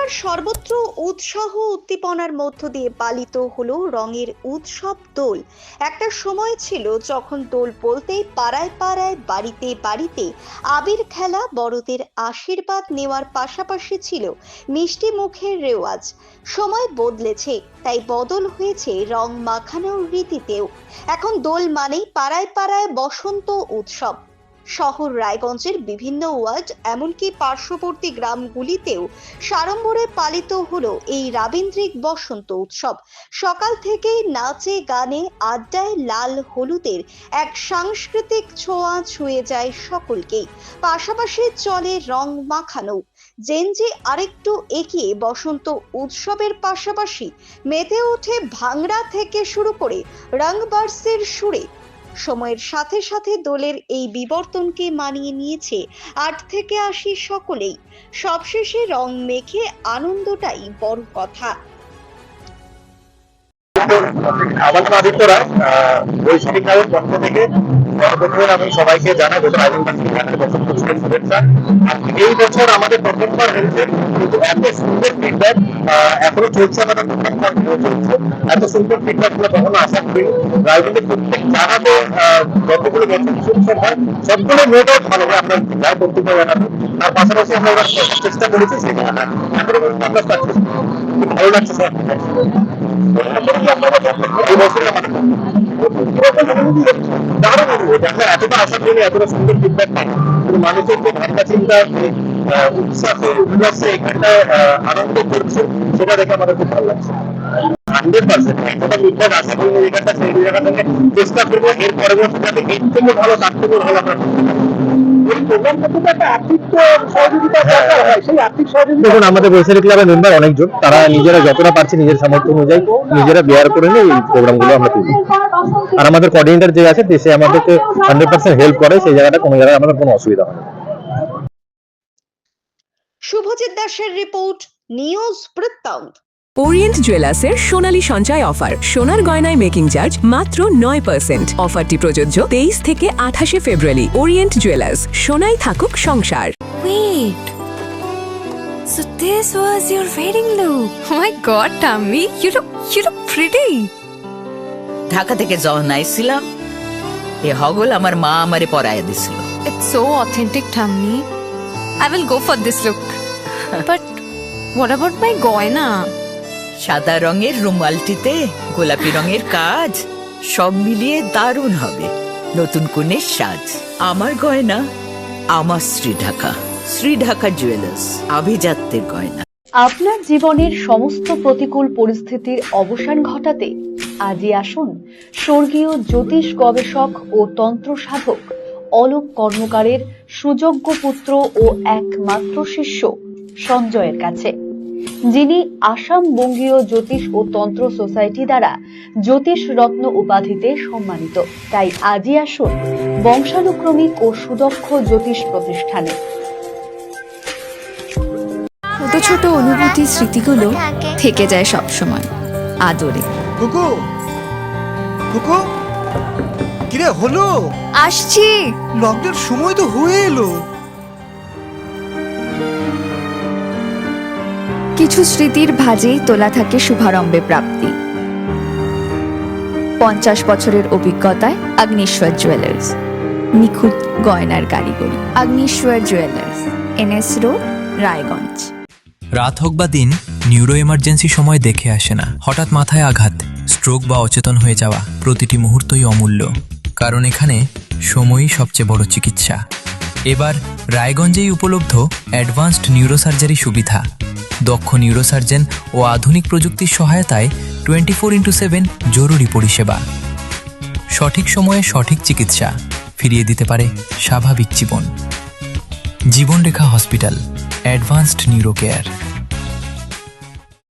এবার সর্বত্র উৎসাহ উদ্দীপনার মধ্য দিয়ে পালিত হলো রঙের উৎসব দোল। একটা সময় ছিল যখন দোল বলতেই পাড়ায় পাড়ায় বাড়িতে বাড়িতে আবির খেলা, বড়দের আশীর্বাদ নেওয়ার পাশাপাশি ছিল মিষ্টি মুখের রেওয়াজ। সময় বদলেছে, তাই বদল হয়েছে রং মাখানোর রীতিতেও। এখন দোল মানেই পাড়ায় পাড়ায় বসন্ত উৎসব। শহর রায়গঞ্জের বিভিন্ন ওয়ার্ড, এমনকি পার্শ্ববর্তী গ্রামগুলিতেও সাড়ম্বরে পালিত হলো এই রাবীন্দ্রিক বসন্ত উৎসব। সকাল থেকেই নাচে গানে আড্ডায় লাল হলুদের এক সাংস্কৃতিক ছোঁয়া ছুঁয়ে যায় সকলকেই। পাশাপাশি চলে রং মাখানো। জেনজি আরেকটু এগিয়ে বসন্ত উৎসবের পাশাপাশি মেতে ওঠে ভাংড়া থেকে শুরু করে রংবার্সের সুরে। সময়ের সাথে সাথে দোলের এই বিবর্তনকে মানিয়ে নিয়েছে 8 থেকে 80 সকলেই। সবশেষে রং মেখে আনন্দটাই বড় কথা। আমার নাম আদিত্য রায়। বৈশাখী ক্লাবের পক্ষ থেকে সর্বপ্রথম আমি সবাইকে জানাই শুভেচ্ছা। এই বছর আমাদের প্রথমবার হয়েছে, কিন্তু এত সুন্দর ফিডব্যাক এখনো চলছে। আমাদের প্রথমবার চলছে, এত সুন্দর ফিডব্যাক গুলো কখনো আশা করি। রাজনীতির প্রত্যেক জানাতে যতগুলো উৎসব হয় সবগুলো মোট ভালো হয়, আপনার প্রায় প্রত্যেকটা জানাতে। তার পাশাপাশি আমরা এবার চেষ্টা করেছি সেখানে আমরা ভালো লাগছে স্যার। এতটা আশা করি, এতটা সুন্দর ফিডব্যাক পাই, কিন্তু মানুষের যে ভাবনা চিন্তা, উৎসাহে উল্লাসে এখানটায় আনন্দ করছে, সেটা দেখে আমাদের খুব ভালো লাগছে। 100% এতটা ফিডব্যাক আশা করি এখানটা, সেই জায়গা থেকে চেষ্টা করবো এর পরবর্তী যাতে এর থেকে ভালো, তার থেকে ভালো আমরা দেখুন। আমাদের বৈশাখী ক্লাবের মেম্বার অনেকজন, তারা নিজেরা যতটা পারছে নিজের সামর্থ্য অনুযায়ী নিজেরা বেয়ার করে নিয়ে এই প্রোগ্রামগুলো আমরা তুলি। আর আমাদের কোঅর্ডিনেটর যে আছে সে আমাদেরকে 100% হেল্প করে, সেই জায়গাটা কোনো জায়গায় আমাদের কোনো অসুবিধা হয় না। শুভজিৎ দাসের রিপোর্ট, নিউজ বৃত্তান্ত। ওরিয়েন্ট জুয়েলার্সের সোনালী সঞ্চয় অফার। সোনার গয়নায় মেকিং চার্জ মাত্র 9%। অফারটি প্রযোজ্য 23 থেকে 28 ফেব্রুয়ারি। ওরিয়েন্ট জুয়েলার্স, সোনাই থাকুক সংসার। Wait. So this was your wedding look. Oh my god, Tammy, you look pretty. Dhaka থেকে যখন আইছিলাম এ হগল আমার মা আমারে পরাইয়া দিছিল। It's so authentic, Tammy. I will go for this look. But what about my goina? সাদা রঙের রুমালটিতে গোলাপি রঙের কাজ, সব মিলিয়ে দারুণ হবে নতুন কনের সাজ। আমার গয়না আমার শ্রী ঢাকা জুয়েলার্স, আভিজাত্যের গয়না। আপনার জীবনের সমস্ত প্রতিকূল পরিস্থিতির অবসান ঘটাতে আজই আসুন স্বর্গীয় জ্যোতিষ গবেষক ও তন্ত্র সাধক অলোক কর্মকারের সুযোগ্য পুত্র ও একমাত্র শিষ্য সঞ্জয়ের কাছে, যিনি আসাম বঙ্গীয় জ্যোতিষ ও তন্ত্র সোসাইটি দ্বারা জ্যোতিষ রত্ন উপাধিতে সম্মানিত। তাই আজই আসুন বংশানুক্রমিক ও সুদক্ষ জ্যোতিষ প্রতিষ্ঠানে। ছোট ছোট অনুভূতি, স্মৃতিগুলো থেকে যায় সব সময় আদরে। কুকু কুকু, কিরে হলো? আসছি। লকডাউন সময় তো হয়ে এলো। কিছু স্মৃতির ভাজেই তোলা থাকে শুভারম্ভে প্রাপ্তি। 50 বছরের অভিজ্ঞতায় আগ্নেশ্বর জুয়েলার্স, নিখুঁত গয়নার কারিগরি। Agneshwar jewellers, NS road, Raiganj. রাত হোক বা দিন, নিউরো এমার্জেন্সি সময় দেখে আসে না। হঠাৎ মাথায় আঘাত, স্ট্রোক বা অচেতন হয়ে যাওয়া, প্রতিটি মুহূর্তই অমূল্য, কারণ এখানে সময়ই সবচেয়ে বড় চিকিৎসা। এবার রায়গঞ্জেই উপলব্ধ অ্যাডভান্সড নিউরোসার্জারি সুবিধা। দক্ষ নিউরোসার্জন ও আধুনিক প্রযুক্তির সহায়তায় 24x7 জরুরি পরিষেবা। সঠিক সময়ে সঠিক চিকিৎসা ফিরিয়ে দিতে পারে স্বাভাবিক জীবন। জীবনরেখা হসপিটাল, অ্যাডভান্সড নিউরো কেয়ার।